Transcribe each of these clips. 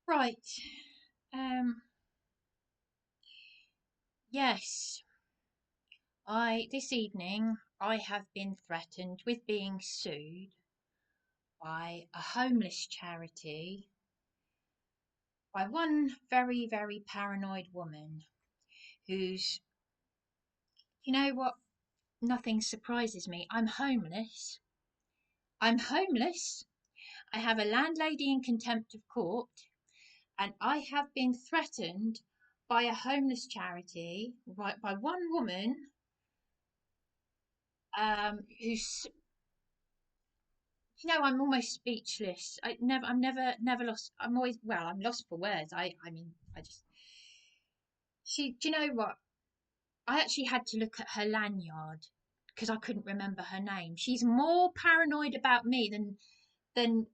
Right. Um, yes, this evening I have been threatened with being sued by a homeless charity by one very, very paranoid woman who's, you know what? Nothing surprises me. I'm homeless. I'm homeless. I have a landlady in contempt of court, and I have been threatened by a homeless charity, by one woman who's, I'm almost speechless. I'm never lost. I'm always, well, I'm lost for words. I just, do you know what? I actually had to look at her lanyard because I couldn't remember her name. She's more paranoid about me than, do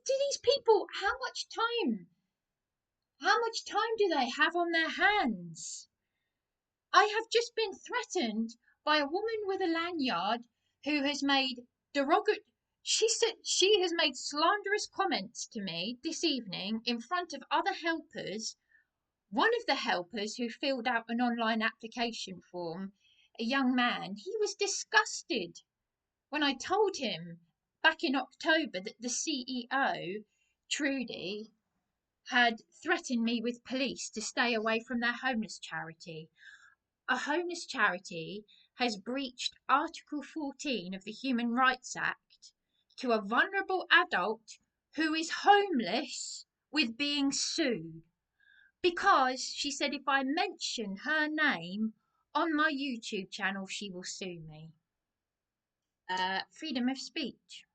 these people, how much time do they have on their hands? I have just been threatened by a woman with a lanyard who has made derogatory. She said she has made slanderous comments to me this evening in front of other helpers. One of the helpers who filled out an online application form, a young man, he was disgusted when I told him back in October that the CEO, Trudy, had threatened me with police to stay away from their homeless charity. A homeless charity has breached Article 14 of the Human Rights Act to a vulnerable adult who is homeless with being sued because she said if I mention her name on my YouTube channel, she will sue me. Freedom of speech.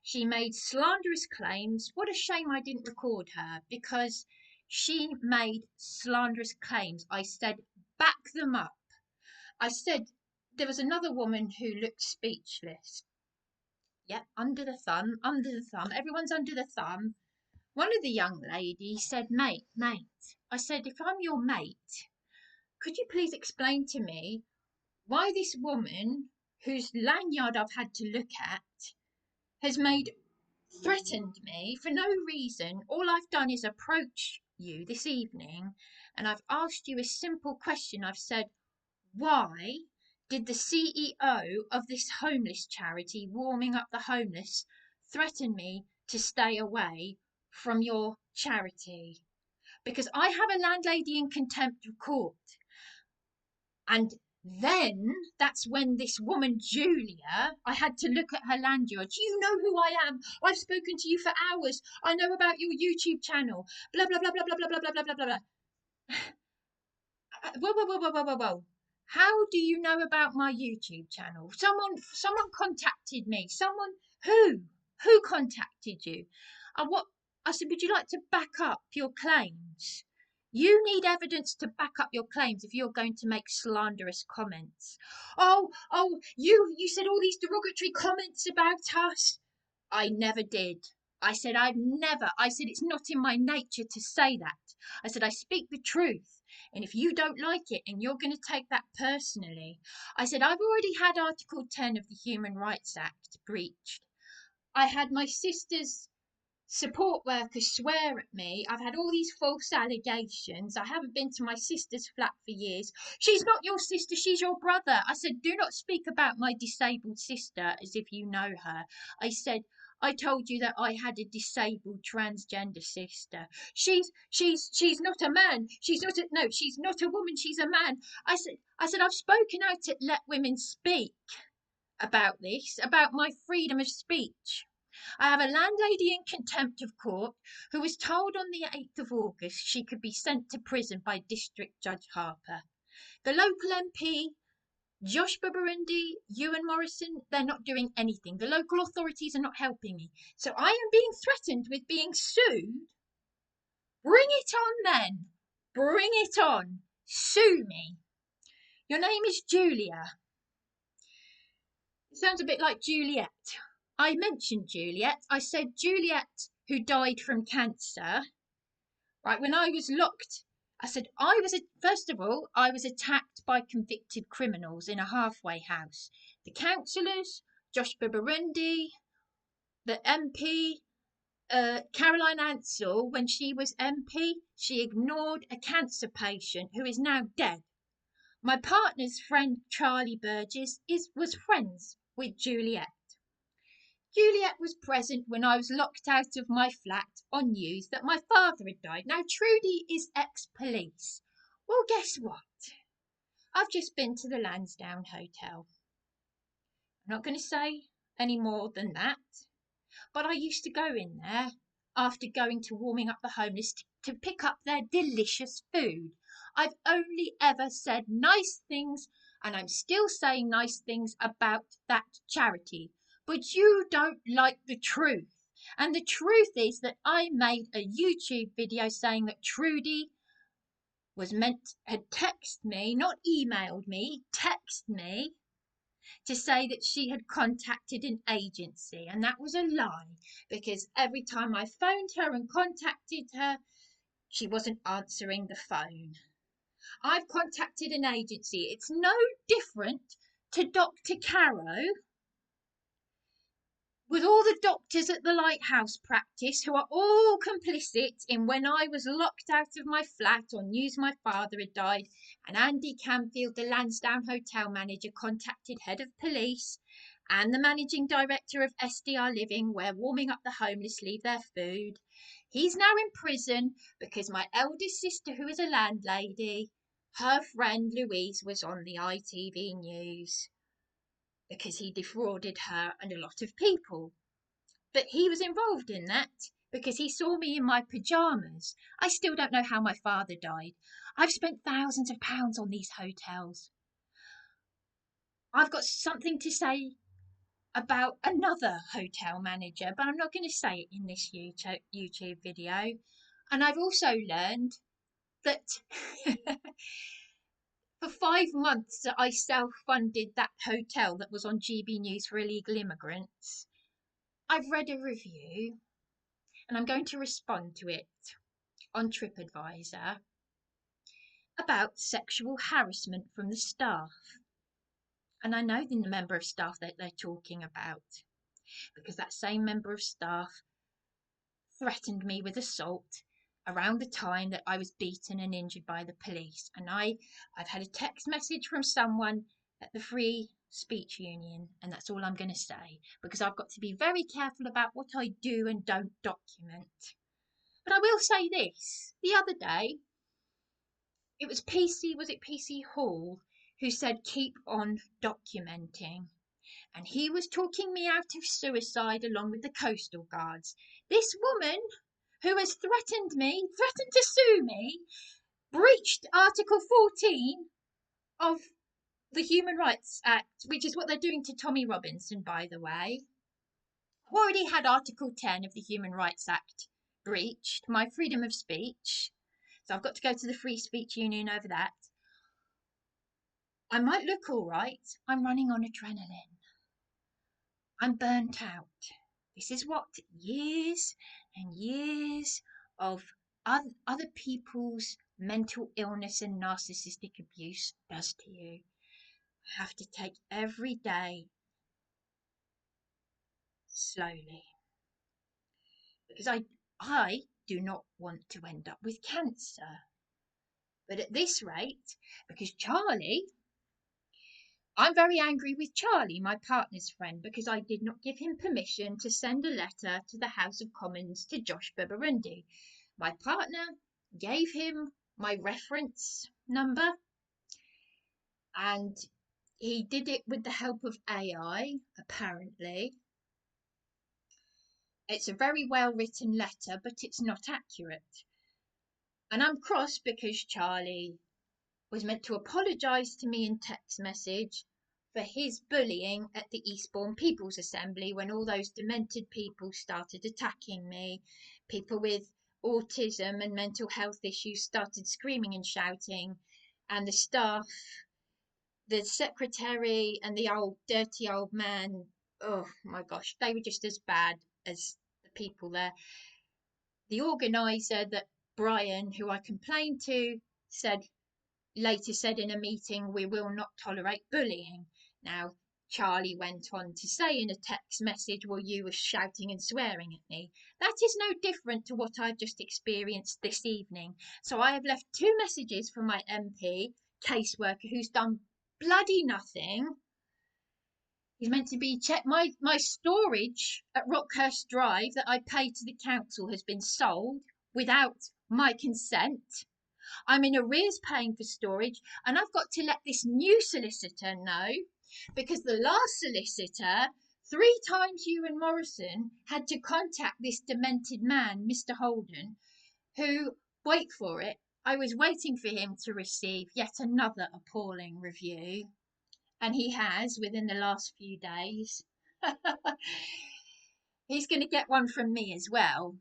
She made slanderous claims. What a shame I didn't record her because she made slanderous claims. I said, back them up. I said there was another woman who looked speechless. Yep, under the thumb, under the thumb. Everyone's under the thumb. One of the young ladies said, mate. I said, if I'm your mate, could you please explain to me why this woman, whose lanyard I've had to look at, has made threatened me for no reason? All I've done is approach you this evening and I've asked you a simple question. I've said, why did the CEO of this homeless charity, warming up the homeless, threaten me to stay away from your charity? Because I have a landlady in contempt of court. And then that's when this woman, Julia, I had to look at her lanyard. You know who I am. I've spoken to you for hours. I know about your YouTube channel. Blah, blah, blah, blah, blah, blah, blah, blah, blah, blah, blah. Whoa, whoa, whoa, whoa, whoa, whoa, whoa. How do you know about my YouTube channel? Someone contacted me. Someone who? Who contacted you? And what I said, would you like to back up your claims? You need evidence to back up your claims if you're going to make slanderous comments. You said all these derogatory comments about us. I never did. I said it's not in my nature to say that. I said I speak the truth. And if you don't like it and you're going to take that personally, I said I've already had Article 10 of the Human Rights Act breached. I had my sister's support workers swear at me. I've had all these false allegations. I haven't been to my sister's flat for years. She's not your sister, she's your brother. I said, do not speak about my disabled sister as if you know her. I said, I told you that I had a disabled transgender sister. She's not a man. She's not a woman, she's a man. I said I've spoken out to let women speak about this, about my freedom of speech. I have a landlady in contempt of court who was told on the 8th of August she could be sent to prison by District Judge Harper. The local MP, Josh Burundi, Ewan Morrison, they're not doing anything. The local authorities are not helping me. So I am being threatened with being sued. Bring it on then. Bring it on. Sue me. Your name is Julia. It sounds a bit like Juliet. I mentioned Juliet. I said Juliet, who died from cancer. Right, when I was locked, I said first of all, I was attacked by convicted criminals in a halfway house. The councillors, Josh Burundi, the MP, Caroline Ansell, when she was MP, she ignored a cancer patient who is now dead. My partner's friend Charlie Burgess was friends with Juliet. Juliet was present when I was locked out of my flat on news that my father had died. Now, Trudy is ex-police. Well, guess what? I've just been to the Lansdowne Hotel. I'm not going to say any more than that, but I used to go in there after going to warming up the homeless to pick up their delicious food. I've only ever said nice things, and I'm still saying nice things about that charity. But you don't like the truth. And the truth is that I made a YouTube video saying that Trudy had texted me, not emailed me, texted me to say that she had contacted an agency, and that was a lie, because every time I phoned her and contacted her, she wasn't answering the phone. I've contacted an agency. It's no different to Dr. Caro, with all the doctors at the Lighthouse practice who are all complicit in when I was locked out of my flat on news my father had died, and Andy Canfield, the Lansdowne hotel manager, contacted head of police and the managing director of SDR Living, where warming up the homeless leave their food. He's now in prison because my eldest sister, who is a landlady, her friend Louise, was on the ITV news because he defrauded her and a lot of people. But he was involved in that because he saw me in my pyjamas. I still don't know how my father died. I've spent thousands of pounds on these hotels. I've got something to say about another hotel manager, but I'm not going to say it in this YouTube video. And I've also learned that for 5 months that I self-funded that hotel that was on GB News for illegal immigrants, I've read a review and I'm going to respond to it on TripAdvisor about sexual harassment from the staff. And I know the member of staff that they're talking about, because that same member of staff threatened me with assault around the time that I was beaten and injured by the police. And I've had a text message from someone at the Free Speech Union, and that's all I'm going to say, because I've got to be very careful about what I do and don't document. But I will say this. The other day, it was PC Hall, who said keep on documenting. And he was talking me out of suicide along with the coastal guards. This woman, who has threatened to sue me, breached Article 14 of the Human Rights Act, which is what they're doing to Tommy Robinson, by the way. I've already had Article 10 of the Human Rights Act breached, my freedom of speech. So I've got to go to the Free Speech Union over that. I might look all right. I'm running on adrenaline. I'm burnt out. This is what years and years of other people's mental illness and narcissistic abuse does to you. I have to take every day slowly, because I do not want to end up with cancer. But at this rate, because I'm very angry with Charlie, my partner's friend, because I did not give him permission to send a letter to the House of Commons to Josh Beberundi. My partner gave him my reference number, and he did it with the help of AI, apparently. It's a very well written letter, but it's not accurate. And I'm cross because Charlie was meant to apologise to me in text message for his bullying at the Eastbourne People's Assembly when all those demented people started attacking me. People with autism and mental health issues started screaming and shouting, and the staff, the secretary and the old dirty old man, oh my gosh, they were just as bad as the people there. The organiser, that Brian, who I complained to, later said in a meeting, we will not tolerate bullying. Now, Charlie went on to say in a text message, well, you were shouting and swearing at me. That is no different to what I've just experienced this evening. So I have left 2 messages from my MP caseworker who's done bloody nothing. He's meant to be checked. My storage at Rockhurst Drive that I paid to the council has been sold without my consent. I'm in arrears paying for storage, and I've got to let this new solicitor know, because the last solicitor, 3 times you and Morrison, had to contact this demented man, Mr. Holden, who, wait for it, I was waiting for him to receive yet another appalling review, and he has within the last few days. He's going to get one from me as well.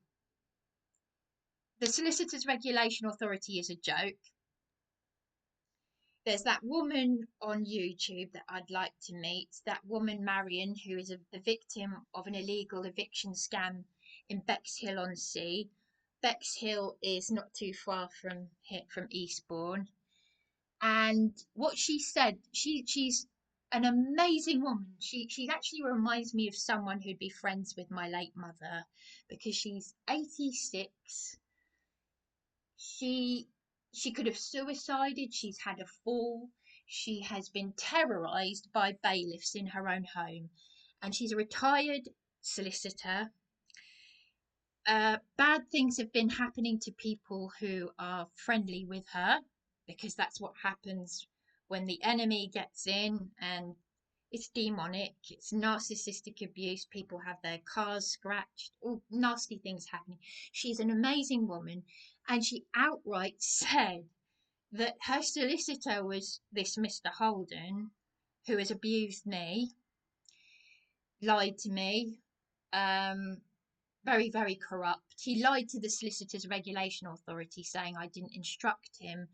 The Solicitors Regulation Authority is a joke. There's that woman on YouTube that I'd like to meet, that woman Marion, who is the victim of an illegal eviction scam in Bexhill-on-Sea. Bexhill is not too far from here, from Eastbourne. And what she said, she's an amazing woman. She actually reminds me of someone who'd be friends with my late mother, because she's 86. She could have suicided. She's had a fall. She has been terrorized by bailiffs in her own home, and she's a retired solicitor. Bad things have been happening to people who are friendly with her, because that's what happens when the enemy gets in, and it's demonic, it's narcissistic abuse, people have their cars scratched, all nasty things happening. She's an amazing woman, and she outright said that her solicitor was this Mr. Holden, who has abused me, lied to me, very, very corrupt. He lied to the Solicitors Regulation Authority, saying I didn't instruct him,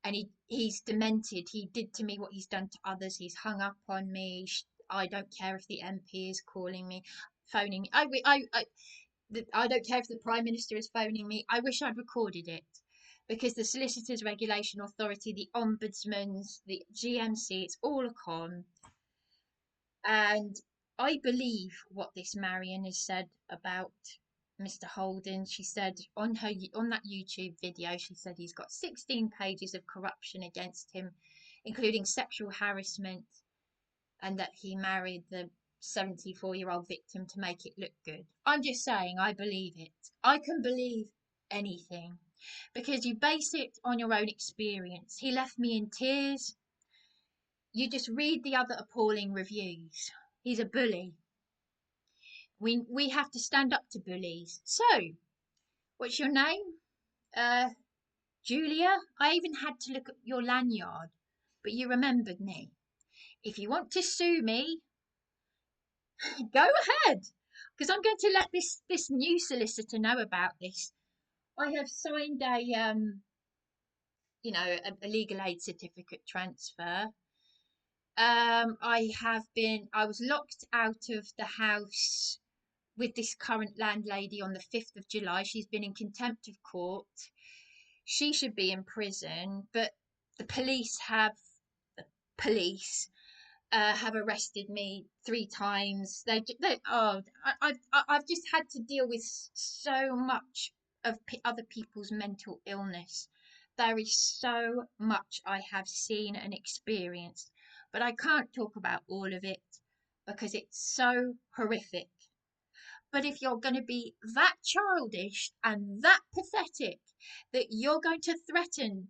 and he's demented. He did to me what he's done to others. He's hung up on me. I don't care if the MP is calling me, phoning me. I don't care if the Prime Minister is phoning me. I wish I'd recorded it, because the Solicitors Regulation Authority, the Ombudsman's, the GMC, it's all a con. And I believe what this Marion has said about Mr. Holden. She said on that YouTube video, she said he's got 16 pages of corruption against him, including sexual harassment, and that he married the 74-year-old victim to make it look good. I'm just saying, I believe it. I can believe anything, because you base it on your own experience. He left me in tears. You just read the other appalling reviews. He's a bully. We have to stand up to bullies. So, what's your name? Julia? I even had to look at your lanyard, but you remembered me. If you want to sue me, go ahead, because I'm going to let this new solicitor know about this. I have signed a legal aid certificate transfer. I was locked out of the house with this current landlady on the 5th of July. She's been in contempt of court. She should be in prison, but the police have arrested me 3 times. I've just had to deal with so much of other people's mental illness. There is so much I have seen and experienced, but I can't talk about all of it because it's so horrific. But if you're going to be that childish and that pathetic that you're going to threaten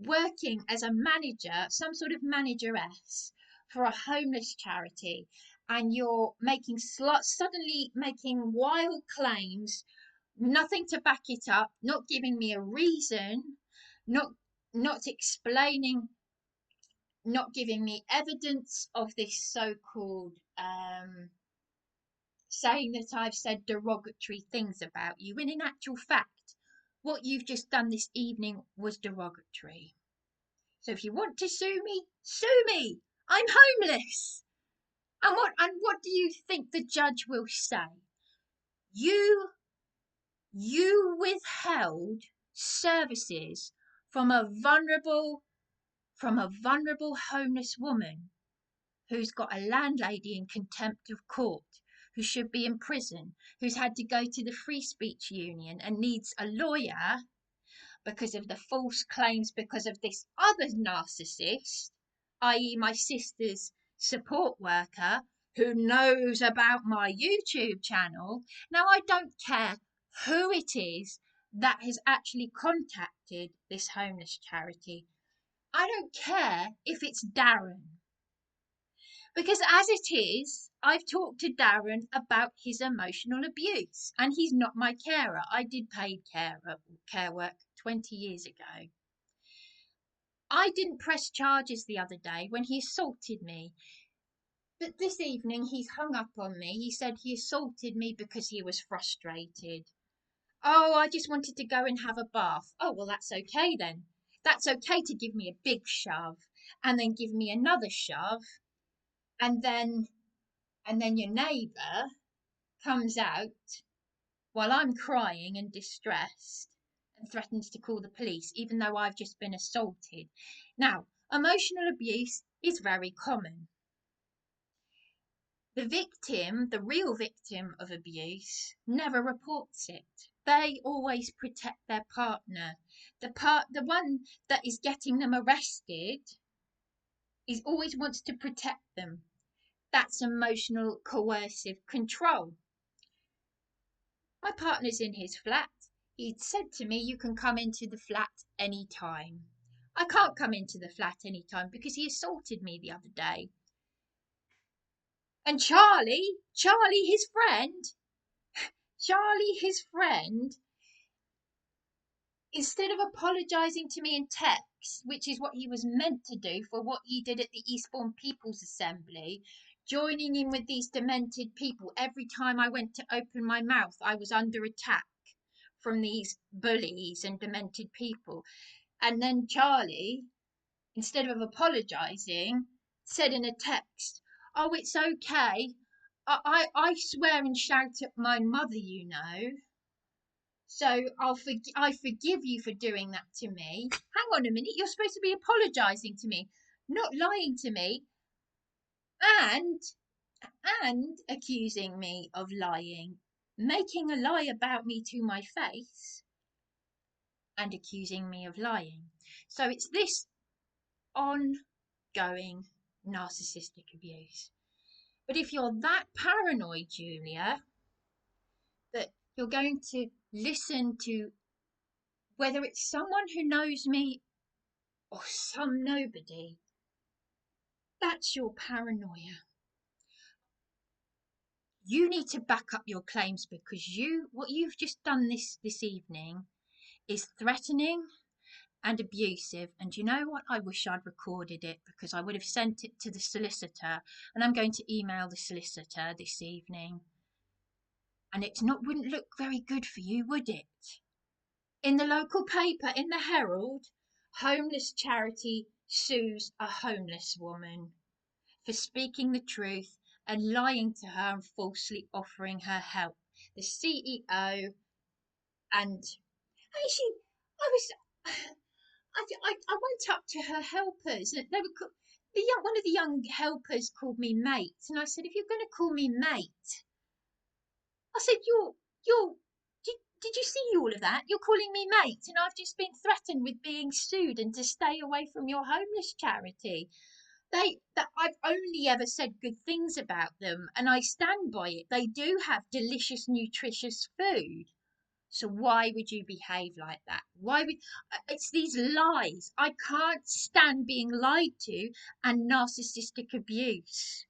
working as a manager, some sort of manageress for a homeless charity, and you're suddenly making wild claims, nothing to back it up, not giving me a reason, not explaining, not giving me evidence of this so-called saying that I've said derogatory things about you, when in actual fact what you've just done this evening was derogatory. So if you want to sue me, sue me. I'm homeless. And what do you think the judge will say? You withheld services from a vulnerable homeless woman who's got a landlady in contempt of court, who should be in prison, who's had to go to the Free Speech Union and needs a lawyer because of the false claims, because of this other narcissist, i.e., my sister's support worker, who knows about my YouTube channel. Now, I don't care who it is that has actually contacted this homeless charity. I don't care if it's Darren. Because as it is, I've talked to Darren about his emotional abuse, and he's not my carer. I did paid care work 20 years ago. I didn't press charges the other day when he assaulted me. But this evening he's hung up on me. He said he assaulted me because he was frustrated. Oh, I just wanted to go and have a bath. Oh, well, that's okay then. That's okay to give me a big shove and then give me another shove. And then your neighbour comes out while I'm crying and distressed and threatens to call the police, even though I've just been assaulted. Now, emotional abuse is very common. The victim, the real victim of abuse, never reports it. They always protect their partner. The one that is getting them arrested is always wants to protect them. That's emotional coercive control. My partner's in his flat. He'd said to me, you can come into the flat any time. I can't come into the flat any time because he assaulted me the other day. And Charlie, his friend, instead of apologising to me in text, which is what he was meant to do for what he did at the Eastbourne People's Assembly, joining in with these demented people, every time I went to open my mouth, I was under attack from these bullies and demented people. And then Charlie, instead of apologising, said in a text, oh, it's okay. I swear and shout at my mother, you know. So I forgive you for doing that to me. Hang on a minute, you're supposed to be apologising to me, not lying to me, and accusing me of lying, making a lie about me to my face, and accusing me of lying. So it's this ongoing narcissistic abuse. But if you're that paranoid, Julia, that you're going to listen to whether it's someone who knows me or some nobody, that's your paranoia. You need to back up your claims, because what you've just done this evening is threatening and abusive. And you know what? I wish I'd recorded it, because I would have sent it to the solicitor, and I'm going to email the solicitor this evening. And wouldn't look very good for you, would it? In the local paper, in the Herald, homeless charity sues a homeless woman for speaking the truth and lying to her and falsely offering her help. The CEO and actually, I went up to her helpers, and they were one of the young helpers called me mate, and I said, if you're going to call me mate, I said, did you see all of that? You're calling me mate, and I've just been threatened with being sued and to stay away from your homeless charity. I've only ever said good things about them, and I stand by it. They do have delicious, nutritious food. So why would you behave like that? It's these lies. I can't stand being lied to and narcissistic abuse.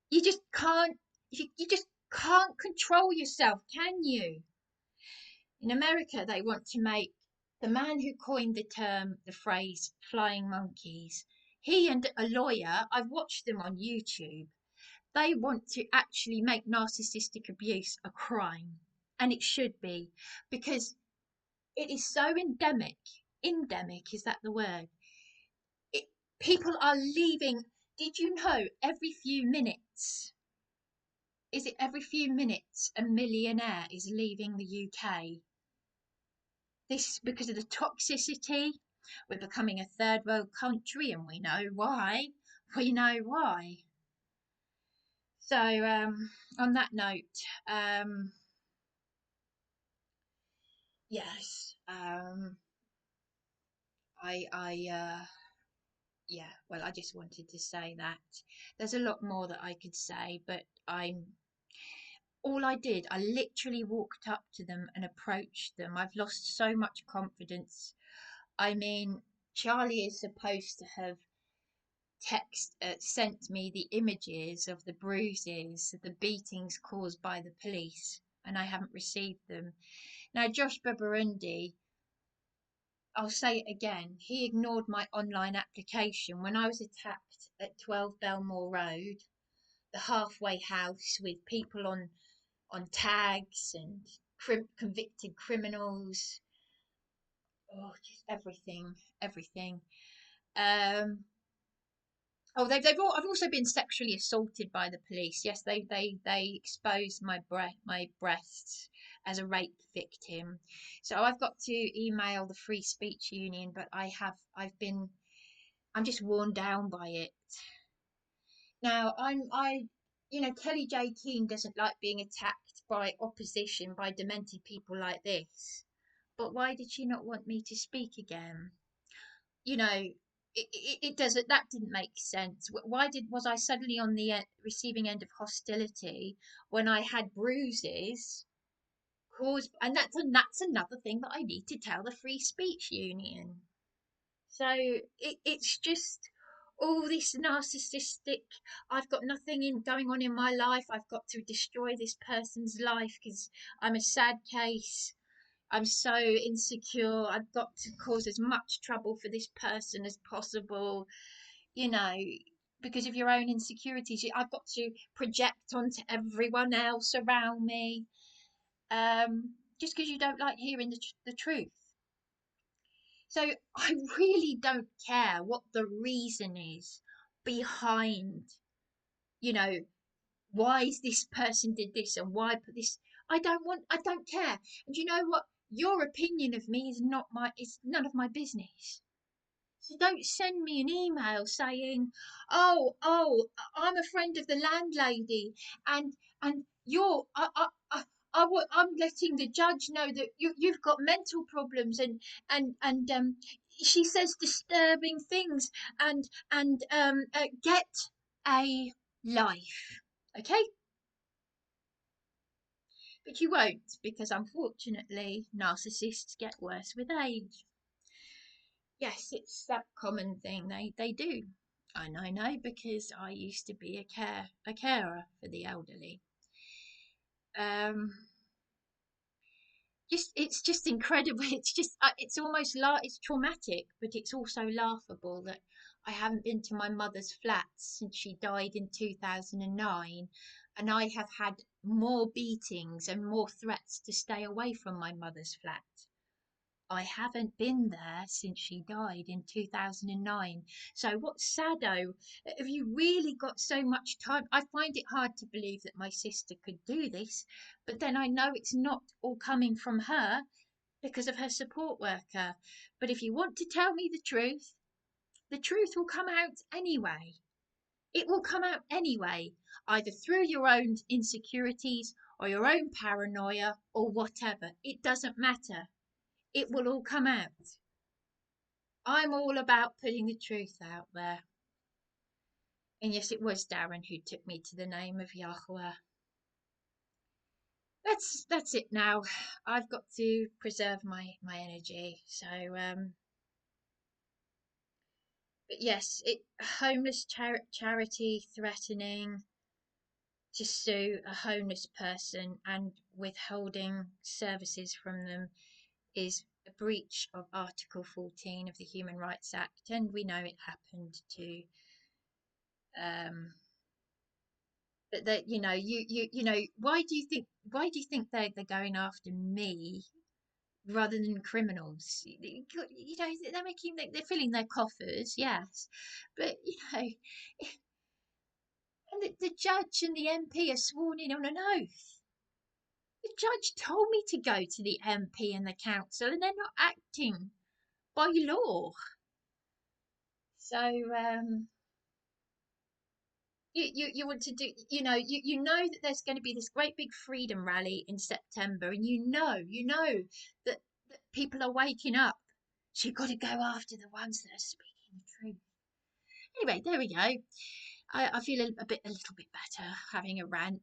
You just can't. You just can't control yourself, can you? In America, they want to make the man who coined the phrase flying monkeys. He and a lawyer, I've watched them on YouTube. They want to actually make narcissistic abuse a crime. And it should be, because it is so endemic. Endemic, is that the word? People are leaving. Did you know every few minutes a millionaire is leaving the UK? This because of the toxicity. We're becoming a third world country, and we know why. Well, you know why. So, on that note, yes, I yeah, well, I just wanted to say that there's a lot more that I could say, but all I did, I literally walked up to them and approached them. I've lost so much confidence. I mean, Charlie is supposed to have sent me the images of the bruises, the beatings caused by the police, and I haven't received them. Now, Josh Babarundi, I'll say it again, he ignored my online application when I was attacked at 12 Belmore Road, the halfway house with people on tags and convicted criminals. Oh, just everything, everything. Um, oh, I've also been sexually assaulted by the police. Yes, they exposed my breasts as a rape victim. So I've got to email the Free Speech Union, but I'm just worn down by it. Now Kelly J. Keane doesn't like being attacked by opposition, by demented people like this. But why did she not want me to speak again? It doesn't, that didn't make sense. Why was I suddenly on the receiving end of hostility when I had bruises caused? And that's another thing that I need to tell the Free Speech Union. So it's just all this narcissistic. I've got nothing going on in my life. I've got to destroy this person's life because I'm a sad case. I'm so insecure. I've got to cause as much trouble for this person as possible, you know, because of your own insecurities. I've got to project onto everyone else around me, just because you don't like hearing the truth. So I really don't care what the reason is behind, you know, why is this person did this and why put this. I don't care. And you know what? Your opinion of me is none of my business. So don't send me an email saying, "Oh, I'm a friend of the landlady, and I'm letting the judge know that you've got mental problems, and she says disturbing things, and get a life." Okay, but you won't, because unfortunately narcissists get worse with age. Yes, it's that common thing they do. And I know because I used to be a carer for the elderly. Um, just it's just incredible. It's almost it's traumatic, but it's also laughable that I haven't been to my mother's flat since she died in 2009, and I have had more beatings and more threats to stay away from my mother's flat. I haven't been there since she died in 2009. So what's saddo? Have you really got so much time? I find it hard to believe that my sister could do this, but then I know it's not all coming from her because of her support worker. But if you want to tell me the truth will come out anyway. It will come out anyway, either through your own insecurities or your own paranoia or whatever. It doesn't matter. It will all come out. I'm all about putting the truth out there. And yes, it was Darren who took me to the name of Yahweh. That's it now. I've got to preserve my energy. So but yes, homeless charity threatening to sue a homeless person and withholding services from them is a breach of Article 14 of the Human Rights Act, and we know it happened to um, that why do you think they're going after me rather than criminals? They're making they're filling their coffers, yes, but and the judge and the MP are sworn in on an oath. The judge told me to go to the MP and the council, and they're not acting by law. So you want to do, you know that there's going to be this great big freedom rally in September, and you know that people are waking up. So you've got to go after the ones that are speaking the truth. Anyway, there we go. I feel a little bit better having a rant.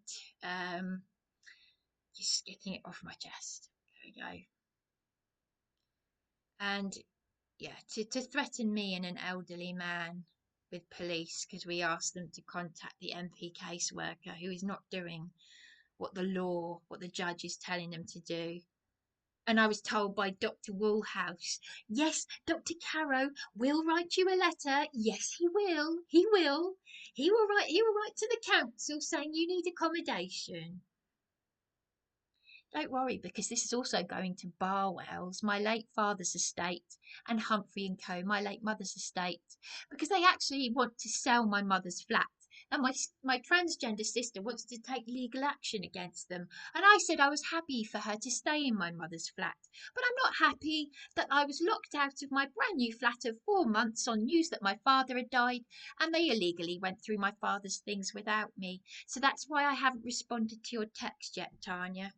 Just getting it off my chest. There we go. And yeah, to threaten me and an elderly man with police because we asked them to contact the MP caseworker who is not doing what the judge is telling them to do. And I was told by Dr. Woolhouse, yes, Dr. Carrow will write you a letter. Yes, he will. He will. He will write to the council saying you need accommodation. Don't worry, because this is also going to Barwell's, my late father's estate, and Humphrey and Co., my late mother's estate, because they actually want to sell my mother's flat. And my transgender sister wants to take legal action against them. And I said I was happy for her to stay in my mother's flat. But I'm not happy that I was locked out of my brand new flat of 4 months on news that my father had died, and they illegally went through my father's things without me. So that's why I haven't responded to your text yet, Tanya.